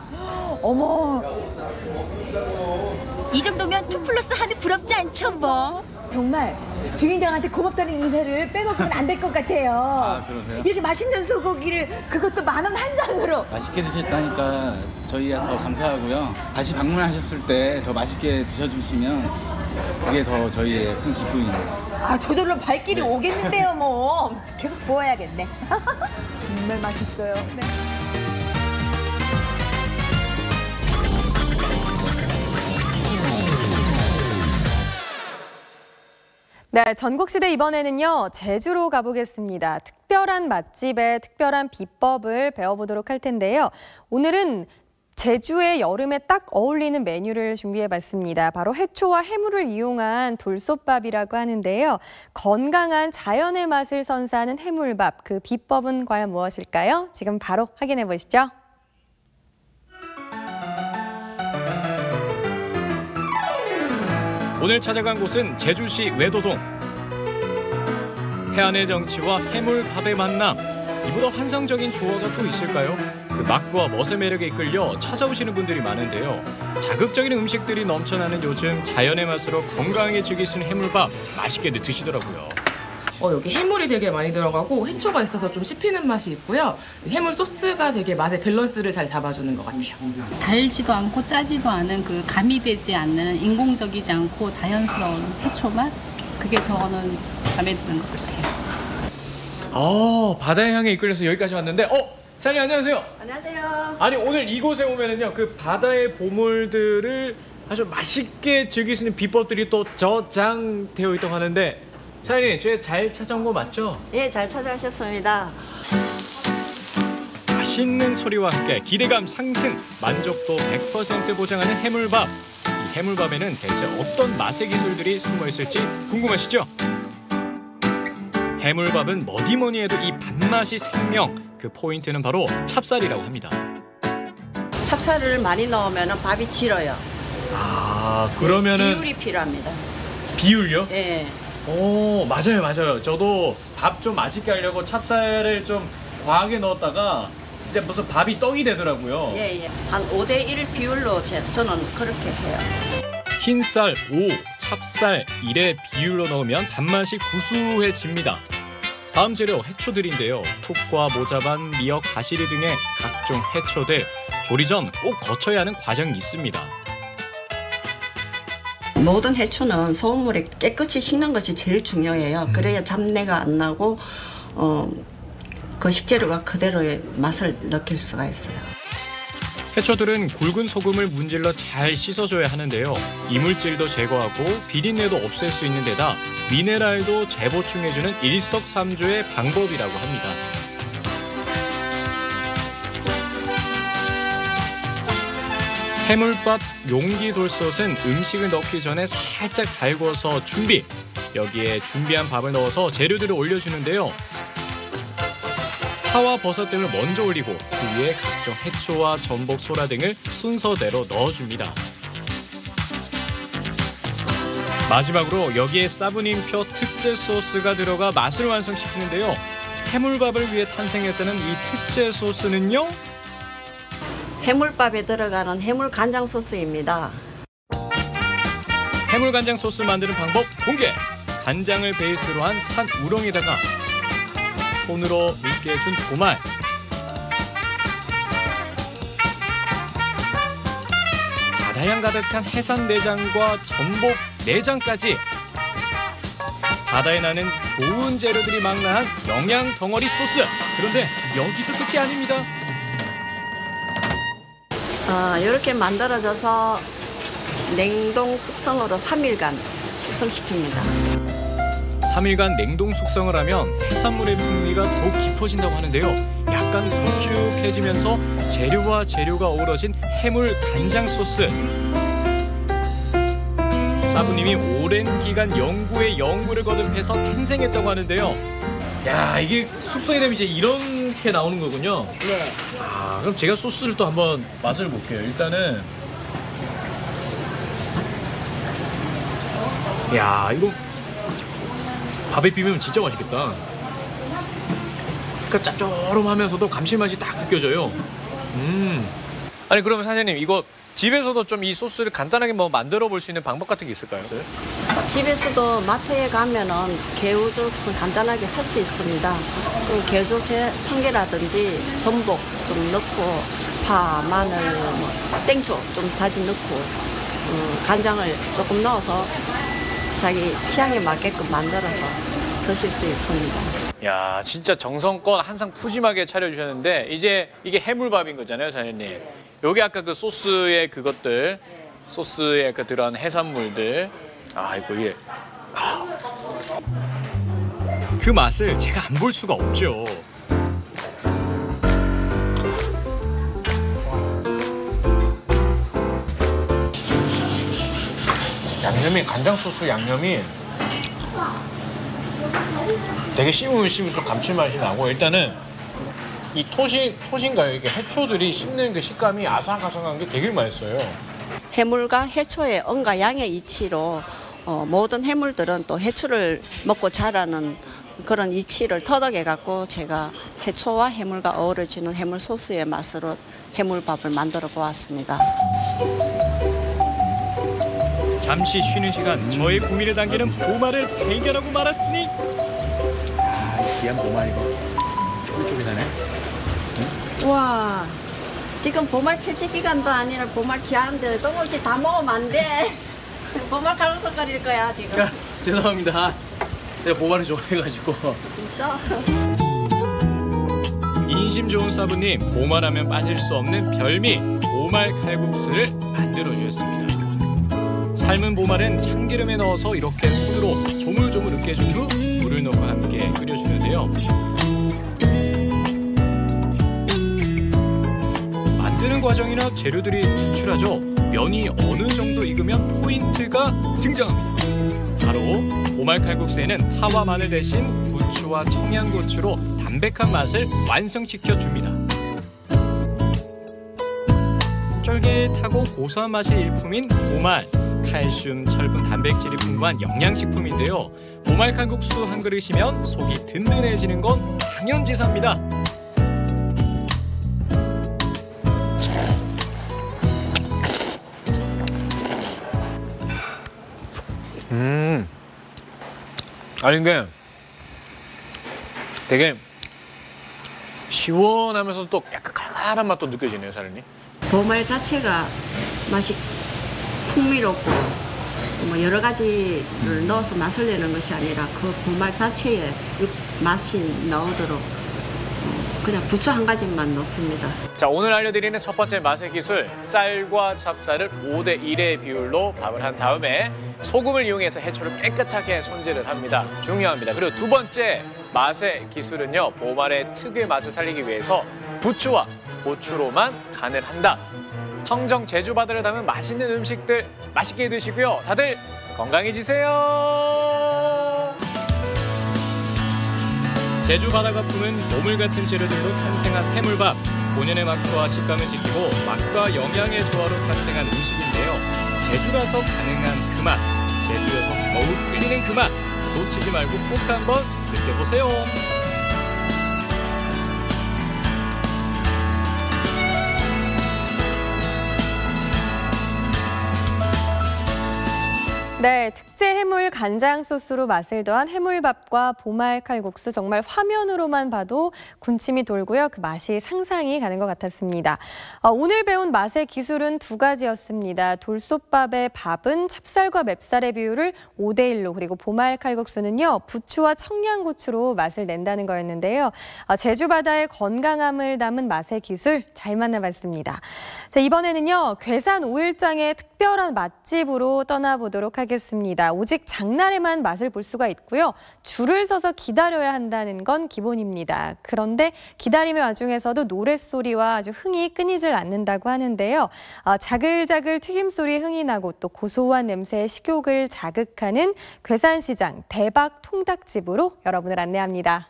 [SPEAKER 6] 어머.
[SPEAKER 3] 이 정도면 2+1은 부럽지 않죠 뭐.
[SPEAKER 6] 정말 주인장한테 고맙다는 인사를 빼먹으면 안 될 것 같아요.
[SPEAKER 17] 아, 그러세요?
[SPEAKER 6] 이렇게 맛있는 소고기를 그것도 10,000원 한 잔으로.
[SPEAKER 17] 맛있게 드셨다니까 저희가 더 감사하고요. 다시 방문하셨을 때 더 맛있게 드셔주시면 그게 더 저희의 큰 기쁨입니다.
[SPEAKER 6] 아, 저절로 발길이 오겠는데요, 뭐. 계속 구워야겠네. 정말 맛있어요. 네.
[SPEAKER 1] 네, 전국시대 이번에는요, 제주로 가보겠습니다. 특별한 맛집의 특별한 비법을 배워보도록 할 텐데요. 오늘은 제주의 여름에 딱 어울리는 메뉴를 준비해봤습니다. 바로 해초와 해물을 이용한 돌솥밥이라고 하는데요. 건강한 자연의 맛을 선사하는 해물밥, 그 비법은 과연 무엇일까요? 지금 바로 확인해 보시죠.
[SPEAKER 20] 오늘 찾아간 곳은 제주시 외도동. 해안의 정취와 해물밥의 만남. 이보다 환상적인 조화가 또 있을까요? 그 맛과 멋의 매력에 이끌려 찾아오시는 분들이 많은데요. 자극적인 음식들이 넘쳐나는 요즘 자연의 맛으로 건강하게 즐길 수 있는 해물밥 맛있게 드시더라고요.
[SPEAKER 21] 여기 해물이 되게 많이 들어가고 해초가 있어서 좀 씹히는 맛이 있고요. 해물 소스가 되게 맛의 밸런스를 잘 잡아주는 것 같아요.
[SPEAKER 11] 달지도 않고 짜지도 않은 그 가미되지 않는 인공적이지 않고 자연스러운 해초 맛? 그게 저는 마음에 드는 것 같아요.
[SPEAKER 20] 바다의 향에 이끌려서 여기까지 왔는데 사장님 안녕하세요.
[SPEAKER 23] 안녕하세요.
[SPEAKER 20] 아니 오늘 이곳에 오면은요 그 바다의 보물들을 아주 맛있게 즐길 수 있는 비법들이 또 저장되어 있다고 하는데 사장님 저희 잘 찾아온 거 맞죠?
[SPEAKER 23] 예, 잘 찾아오셨습니다.
[SPEAKER 20] 맛있는 소리와 함께 기대감 상승, 만족도 100% 보장하는 해물밥. 이 해물밥에는 대체 어떤 맛의 기술들이 숨어 있을지 궁금하시죠? 해물밥은 뭐니 해도 이 밥맛이 생명, 그 포인트는 바로 찹쌀이라고 합니다.
[SPEAKER 23] 찹쌀을 많이 넣으면 밥이 질어요.
[SPEAKER 20] 그러면은
[SPEAKER 23] 비율이 필요합니다.
[SPEAKER 20] 비율요?
[SPEAKER 23] 네.
[SPEAKER 20] 오, 맞아요. 저도 밥 좀 맛있게 하려고 찹쌀을 좀 과하게 넣었다가 진짜 무슨 밥이 떡이 되더라고요.
[SPEAKER 23] 예. 한 5대1 비율로 저는 그렇게 해요.
[SPEAKER 20] 흰쌀 5, 찹쌀 1의 비율로 넣으면 밥맛이 구수해집니다. 다음 재료 해초들인데요. 툭과 모자반, 미역, 가시리 등의 각종 해초들. 조리 전 꼭 거쳐야 하는 과정이 있습니다.
[SPEAKER 23] 모든 해초는 소금물에 깨끗이 씻는 것이 제일 중요해요. 그래야 잡내가 안 나고 그 식재료가 그대로의 맛을 느낄 수가 있어요.
[SPEAKER 20] 해초들은 굵은 소금을 문질러 잘 씻어줘야 하는데요. 이물질도 제거하고 비린내도 없앨 수 있는 데다 미네랄도 재보충해주는 일석삼조의 방법이라고 합니다. 해물밥 용기 돌솥은 음식을 넣기 전에 살짝 달궈서 준비. 여기에 준비한 밥을 넣어서 재료들을 올려주는데요. 파와 버섯 등을 먼저 올리고 그 위에 각종 해초와 전복, 소라 등을 순서대로 넣어줍니다. 마지막으로 여기에 사부님표 특제 소스가 들어가 맛을 완성시키는데요. 해물밥을 위해 탄생했다는 이 특제 소스는요?
[SPEAKER 23] 해물밥에 들어가는 해물 간장 소스입니다.
[SPEAKER 20] 해물 간장 소스 만드는 방법 공개! 간장을 베이스로 한 산 우렁에다가 손으로 밀게 해준 도말, 바다향 가득한 해산 내장과 전복 내장까지 바다에 나는 좋은 재료들이 망라한 영양 덩어리 소스. 그런데 여기서 끝이 아닙니다.
[SPEAKER 23] 이렇게 만들어져서 냉동 숙성으로 3일간 숙성시킵니다.
[SPEAKER 20] 3일간 냉동 숙성을 하면 해산물의 풍미가 더욱 깊어진다고 하는데요. 약간 걸쭉해지면서 재료와 재료가 어우러진 해물 간장 소스. 사부님이 오랜 기간 연구에 연구를 거듭해서 탄생했다고 하는데요. 야, 이게 숙성이 되면 이제 이렇게 나오는 거군요.
[SPEAKER 6] 네.
[SPEAKER 20] 아, 그럼 제가 소스를 또 한번 맛을 볼게요. 일단은 야, 이거 밥에 비비면 진짜 맛있겠다. 그러니까 짭조름하면서도 감칠맛이 딱 느껴져요. 아니 그러면 사장님 이거 집에서도 좀 이 소스를 간단하게 뭐 만들어 볼 수 있는 방법 같은 게 있을까요?
[SPEAKER 23] 집에서도 마트에 가면은 개우죽 간단하게 살 수 있습니다. 그럼 개우죽에 성게라든지 전복 좀 넣고 파, 마늘, 땡초 좀 다지 넣고 간장을 조금 넣어서 자기 취향에 맞게끔 만들어서 드실 수 있습니다.
[SPEAKER 20] 야, 진짜 정성껏 한상 푸짐하게 차려주셨는데 이제 이게 해물밥인 거잖아요, 사장님. 여기 아까 그 소스의 그것들, 소스에 아까 들어간 해산물들. 아, 이게 그 맛을 제가 안 볼 수가 없죠. 양념이 간장 소스 양념이 되게 씹으면 씹을수록 감칠맛이 나고 일단은 이 토신가요? 이게 해초들이 씹는 그 식감이 아삭아삭한 게 되게 맛있어요.
[SPEAKER 23] 해물과 해초의 언과 양의 이치로 모든 해물들은 또 해초를 먹고 자라는 그런 이치를 터득해갖고 제가 해초와 해물과 어우러지는 해물 소스의 맛으로 해물밥을 만들어 보았습니다.
[SPEAKER 20] 잠시 쉬는 시간 저의 구미를 당기는 보말을 발견하고 말았으니 이 귀한 보말 이거 쫄깃쫄깃하네.
[SPEAKER 23] 와, 지금 보말 채집 기간도 아니라 보말 귀한데 똥없이 다 먹으면 안 돼. 보말 가루석거릴 거야 지금.
[SPEAKER 20] 죄송합니다. 제가 보말을 좋아해가지고.
[SPEAKER 23] 진짜?
[SPEAKER 20] 인심 좋은 사부님, 보말하면 빠질 수 없는 별미 보말 칼국수를 만들어 주셨습니다. 삶은 보말은 참기름에 넣어서 이렇게 손으로 조물조물 으깨준 후 물을 넣고 함께 끓여주는데요. 만드는 과정이나 재료들이 특출하죠. 면이 어느 정도 익으면 포인트가 등장합니다. 바로 보말 칼국수에는 파와 마늘 대신 부추와 청양고추로 담백한 맛을 완성시켜 줍니다. 쫄깃하고 고소한 맛이 일품인 보말. 칼슘, 철분, 단백질이 풍부한 영양식품인데요. 보말 칼국수 한 그릇이면 속이 든든해지는 건 당연지사입니다. 아니 이게 되게 시원하면서 또 약간 칼칼한 맛도 느껴지네요, 사장님.
[SPEAKER 23] 보말 자체가 맛이 풍미롭고 뭐 여러 가지를 넣어서 맛을 내는 것이 아니라 그 보말 자체에 맛이 나오도록 그냥 부추 한 가지만 넣습니다.
[SPEAKER 20] 자, 오늘 알려드리는 첫 번째 맛의 기술, 쌀과 찹쌀을 5대1의 비율로 밥을 한 다음에 소금을 이용해서 해초를 깨끗하게 손질을 합니다. 중요합니다. 그리고 두 번째 맛의 기술은요, 보말의 특유의 맛을 살리기 위해서 부추와 고추로만 간을 한다. 청정 제주 바다를 담은 맛있는 음식들 맛있게 드시고요. 다들 건강해지세요. 제주 바다가 품은 보물 같은 재료들로 탄생한 해물밥. 본연의 맛과 식감을 지키고 맛과 영양의 조화로 탄생한 음식인데요. 제주라서 가능한 그 맛, 제주여서 더욱 끌리는 그 맛. 놓치지 말고 꼭 한번 느껴보세요.
[SPEAKER 1] 네, 특제 해물 간장 소스로 맛을 더한 해물밥과 보말 칼국수, 정말 화면으로만 봐도 군침이 돌고요. 그 맛이 상상이 가는 것 같았습니다. 오늘 배운 맛의 기술은 두 가지였습니다. 돌솥밥의 밥은 찹쌀과 맵쌀의 비율을 5대1로, 그리고 보말 칼국수는요, 부추와 청양고추로 맛을 낸다는 거였는데요. 제주 바다의 건강함을 담은 맛의 기술 잘 만나봤습니다. 자, 이번에는요, 괴산 5일장의 특별한 맛집으로 떠나보도록 하겠습니다. 오직 장날에만 맛을 볼 수가 있고요. 줄을 서서 기다려야 한다는 건 기본입니다. 그런데 기다림의 와중에서도 노랫소리와 아주 흥이 끊이질 않는다고 하는데요. 자글자글 튀김소리에 흥이 나고 또 고소한 냄새의 식욕을 자극하는 괴산시장 대박 통닭집으로 여러분을 안내합니다.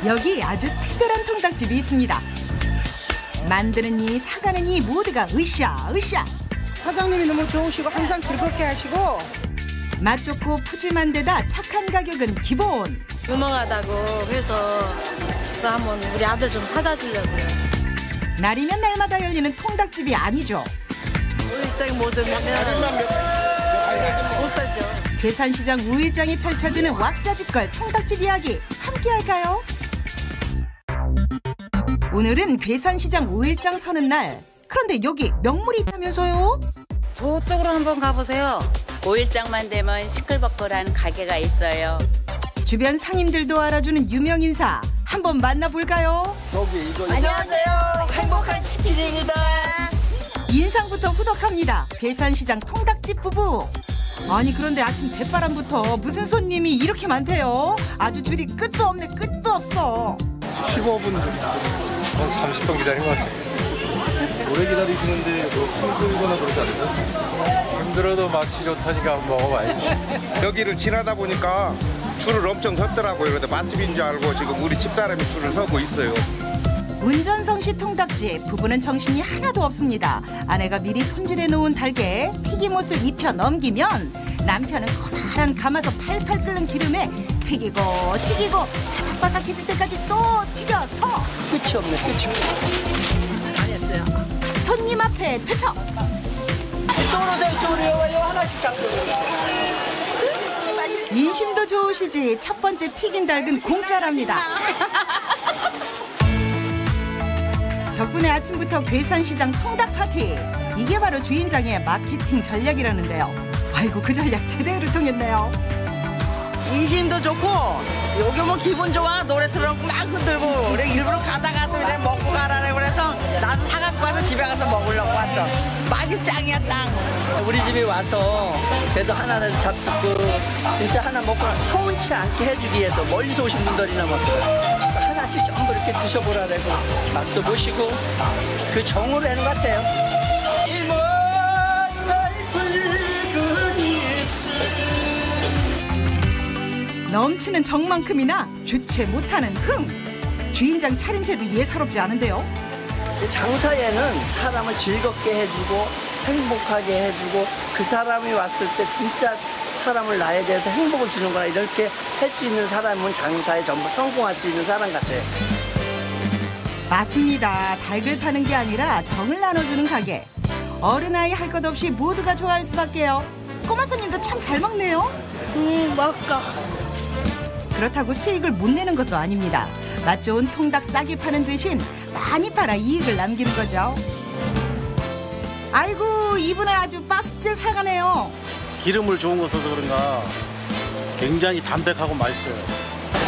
[SPEAKER 14] 여기 아주 특별한 통닭집이 있습니다. 만드는 이, 사가는 이 모두가 으쌰.
[SPEAKER 18] 사장님이 너무 좋으시고 항상 즐겁게 하시고
[SPEAKER 14] 맛 좋고 푸짐한 데다 착한 가격은 기본.
[SPEAKER 22] 유명하다고 해서 한번 우리 아들 좀 사다 주려고요.
[SPEAKER 14] 날이면 날마다 열리는 통닭집이 아니죠.
[SPEAKER 22] 우리 입장이 못 오면 못 사죠.
[SPEAKER 14] 괴산시장 5일장이 펼쳐지는 왁자지껄 통닭집 이야기 함께 할까요? 오늘은 괴산시장 5일장 서는 날. 그런데 여기 명물이 있다면서요?
[SPEAKER 24] 저쪽으로 한번 가보세요. 5일장만 되면 시끌벅걸한 가게가 있어요.
[SPEAKER 14] 주변 상인들도 알아주는 유명 인사 한번 만나볼까요?
[SPEAKER 24] 안녕하세요. 행복한 치킨입니다.
[SPEAKER 14] 인상부터 후덕합니다. 괴산시장 통닭집 부부. 아니 그런데 아침 대바람부터 무슨 손님이 이렇게 많대요? 아주 줄이 끝도 없네, 끝도 없어.
[SPEAKER 25] 15분, 한 30분 기다린 것 같아요.
[SPEAKER 9] 오래 기다리시는데 뭐 힘들거나 그러지 않나요?
[SPEAKER 25] 힘들어도 맛이 좋다니까 한번 먹어봐야지.
[SPEAKER 26] 여기를 지나다 보니까 줄을 엄청 섰더라고요. 그런데 맛집인 줄 알고 지금 우리 집사람이 줄을 서고 있어요.
[SPEAKER 14] 운전성시 통닭집. 부부는 정신이 하나도 없습니다. 아내가 미리 손질해 놓은 달걀에 튀김옷을 입혀 넘기면 남편은 커다란 가마솥 팔팔 끓는 기름에 튀기고 바삭바삭해질 때까지 또 튀겨서
[SPEAKER 27] 끝이 없네, 끝이 없네. 안 했어요.
[SPEAKER 14] 손님 앞에 퇴척.
[SPEAKER 27] 이쪽으로 오세요, 이쪽으로. 하나씩 잡고.
[SPEAKER 14] 인심도 좋으시지. 첫 번째 튀긴 닭은 공짜랍니다. 덕분에 아침부터 괴산시장 통닭 파티. 이게 바로 주인장의 마케팅 전략이라는데요. 아이고 그 전략 제대로 통했네요.
[SPEAKER 18] 인심도 좋고 여기 뭐 기분 좋아 노래 틀어놓고 막 흔들고 그래 일부러 가다가도 그래 먹고 가라래 그래서 나도 사갖고 가서 집에 가서 먹으려고 왔어. 맛이 짱이야 짱.
[SPEAKER 27] 우리 집에 와서 그래도 하나라도 잡수고 진짜 하나 먹고 서운치 않게 해주기 위해서 멀리서 오신 분들이나 뭐 하나씩 전부 이렇게 드셔보라고 맛도 보시고 그 정으로 하는 것 같아요.
[SPEAKER 14] 넘치는 정만큼이나 주체 못하는 흥. 주인장 차림새도 예사롭지 않은데요.
[SPEAKER 27] 장사에는 사람을 즐겁게 해주고 행복하게 해주고 그 사람이 왔을 때 진짜 사람을 나에 대해서 행복을 주는구나 이렇게 할 수 있는 사람은 장사에 전부 성공할 수 있는 사람 같아요.
[SPEAKER 14] 맞습니다. 닭을 파는 게 아니라 정을 나눠주는 가게. 어른아이 할 것 없이 모두가 좋아할 수밖에요. 꼬마 손님도 참 잘 먹네요.
[SPEAKER 22] 맛있다.
[SPEAKER 14] 그렇다고 수익을 못 내는 것도 아닙니다. 맛 좋은 통닭 싸게 파는 대신 많이 팔아 이익을 남기는 거죠. 아이고 이분은 아주 박스째 사가네요.
[SPEAKER 4] 기름을 좋은 거 써서 그런가 굉장히 담백하고 맛있어요.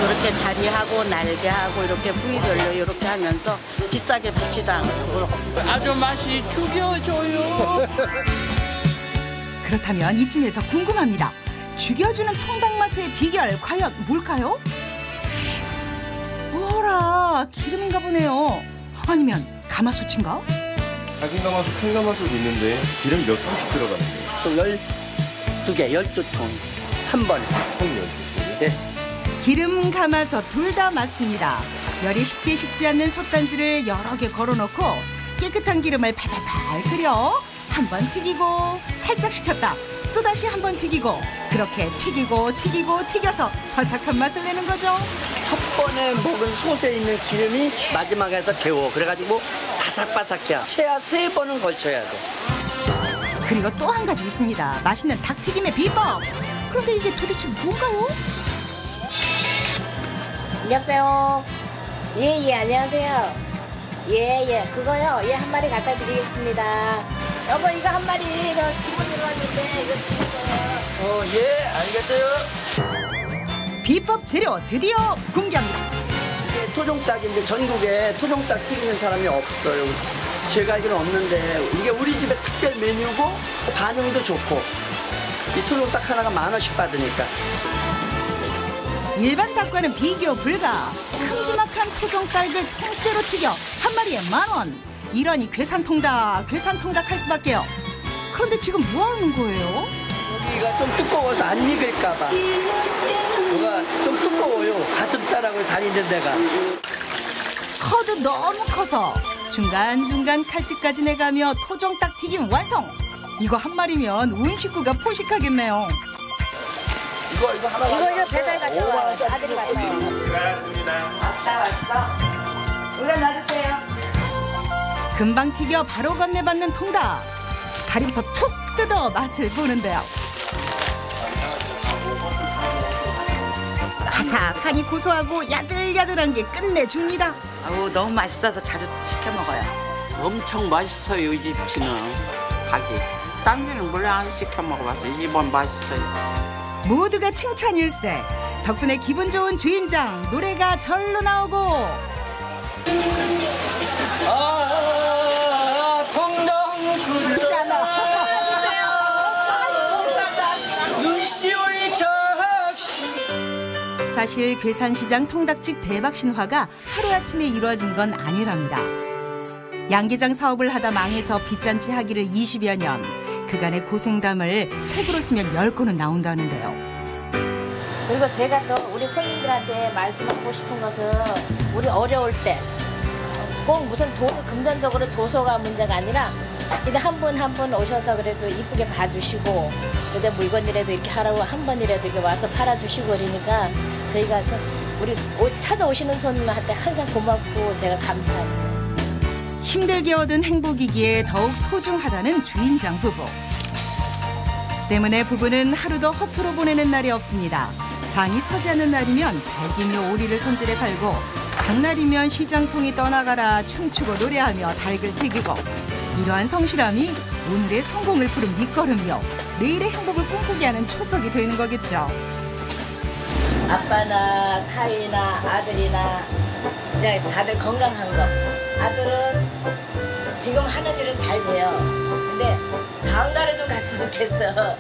[SPEAKER 23] 이렇게 다리하고 날개하고 이렇게 부위별로 이렇게 하면서 비싸게 받지도 않고
[SPEAKER 24] 아주 맛이 죽여줘요.
[SPEAKER 14] 그렇다면 이쯤에서 궁금합니다. 죽여주는 통닭 맛의 비결 과연 뭘까요? 어라 기름인가 보네요. 아니면 가마솥인가?
[SPEAKER 9] 작은 가마솥, 큰 가마솥 있는데 기름 몇 통씩 들어가요?
[SPEAKER 27] 또 12개, 12통 한 번에.
[SPEAKER 9] 총 12통?
[SPEAKER 27] 네.
[SPEAKER 14] 기름 가마솥 둘 다 맞습니다. 열이 쉽게 식지 않는 솥단지를 여러 개 걸어놓고 깨끗한 기름을 팔팔팔 끓여 한 번 튀기고 살짝 식혔다. 또다시 한 번 튀기고 그렇게 튀겨서 바삭한 맛을 내는 거죠.
[SPEAKER 27] 첫 번에 먹은 솥에 있는 기름이 마지막에서 개워. 그래가지고 바삭바삭해야. 최하 3번은 걸쳐야 돼.
[SPEAKER 14] 그리고 또 한 가지 있습니다. 맛있는 닭튀김의 비법. 그런데 이게 도대체 뭔가요?
[SPEAKER 2] 안녕하세요. 예, 안녕하세요. 예, 그거요. 예, 한 마리 갖다 드리겠습니다. 여보, 이거 한 마리 저 기본 들어왔는데 이거 드릴게요.
[SPEAKER 27] 예, 알겠어요.
[SPEAKER 14] 비법 재료 드디어 공개합니다.
[SPEAKER 27] 이게 토종닭인데 전국에 토종닭 튀기는 사람이 없어요. 제가 알기로는 없는데 이게 우리 집의 특별 메뉴고 반응도 좋고 이 토종닭 하나가 10,000원씩 받으니까.
[SPEAKER 14] 일반 닭과는 비교 불가. 큼지막한 토종닭을 통째로 튀겨 한 마리에 10,000원. 이러니 괴산통닭 할 수밖에요. 그런데 지금 뭐 하는 거예요?
[SPEAKER 27] 여기가 좀 두꺼워서 안 익을까 봐. 뭐가 좀 두꺼워요. 가슴살하고 다니는 데가.
[SPEAKER 14] 커도 너무 커서 중간중간 칼집까지 내가며 토종닭 튀김 완성. 이거 한 마리면 온 식구가 포식하겠네요.
[SPEAKER 27] 이거 하나
[SPEAKER 2] 이거 배달 갔다 와. 아들이 갔다 와.
[SPEAKER 18] 왔어. 여기다 놔주세요.
[SPEAKER 14] 금방 튀겨 바로 건네받는 통닭. 다리부터 툭 뜯어 맛을 보는데요. 아삭하니 고소하고 야들야들한 게 끝내줍니다.
[SPEAKER 18] 아우 너무 맛있어서 자주 시켜 먹어요. 엄청 맛있어요 이 집치는 닭이. 딴 데는 몰래 안 시켜 먹어봐서 이 집은 맛있어요.
[SPEAKER 14] 모두가 칭찬일세. 덕분에 기분 좋은 주인장 노래가 절로 나오고. 사실 괴산시장 통닭집 대박 신화가 하루아침에 이루어진 건 아니랍니다. 양계장 사업을 하다 망해서 빚잔치 하기를 20여 년. 그간의 고생담을 책으로 쓰면 10권은 나온다는데요.
[SPEAKER 2] 그리고 제가 또 우리 손님들한테 말씀하고 싶은 것은 우리 어려울 때 꼭 무슨 돈 금전적으로 조소가 문제가 아니라 그냥 한 분 한 분 오셔서 그래도 이쁘게 봐주시고 그때 물건이라도 이렇게 하라고 한 번이라도 이렇게 와서 팔아주시고 그러니까 저희가 우리 찾아오시는 손님한테 항상 고맙고 제가 감사하죠.
[SPEAKER 14] 힘들게 얻은 행복이기에 더욱 소중하다는 주인장 부부. 때문에 부부는 하루도 허투루 보내는 날이 없습니다. 장이 서지 않는 날이면 닭이며 오리를 손질해 팔고 장날이면 시장통이 떠나가라 춤추고 노래하며 닭을 튀기고 이러한 성실함이 오늘의 성공을 푸른 밑거름이요. 내일의 행복을 꿈꾸게 하는 초석이 되는 거겠죠.
[SPEAKER 2] 아빠나 사위나 아들이나 이제 다들 건강한 거. 아들은 지금 하는 일은 잘 돼요. 근데 장가를 좀 갔으면 좋겠어.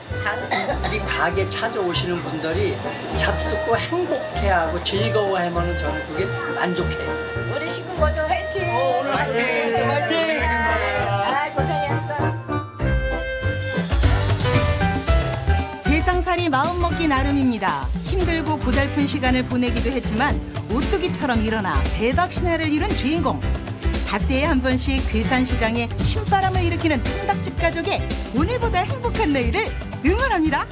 [SPEAKER 27] 우리 가게 찾아오시는 분들이 잡수고 행복해하고 즐거워하면 저는 그게 만족해요.
[SPEAKER 2] 우리 식구 모두 화이팅!
[SPEAKER 27] 오늘 화이팅! 화이팅!
[SPEAKER 2] 아, 고생했어.
[SPEAKER 14] 세상살이 마음먹기 나름입니다. 힘들고 고달픈 시간을 보내기도 했지만 오뚜기처럼 일어나 대박 신화를 이룬 주인공. 닷새에 한 번씩 괴산시장에 신바람을 일으키는 통닭집 가족의 오늘보다 행복한 내일을 응원합니다.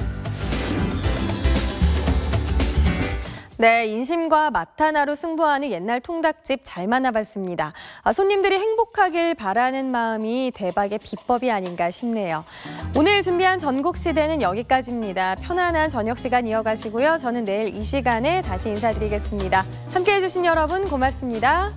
[SPEAKER 1] 네, 인심과 맛 하나로 승부하는 옛날 통닭집 잘 만나봤습니다. 손님들이 행복하길 바라는 마음이 대박의 비법이 아닌가 싶네요. 오늘 준비한 전국시대는 여기까지입니다. 편안한 저녁 시간 이어가시고요. 저는 내일 이 시간에 다시 인사드리겠습니다. 함께해 주신 여러분 고맙습니다.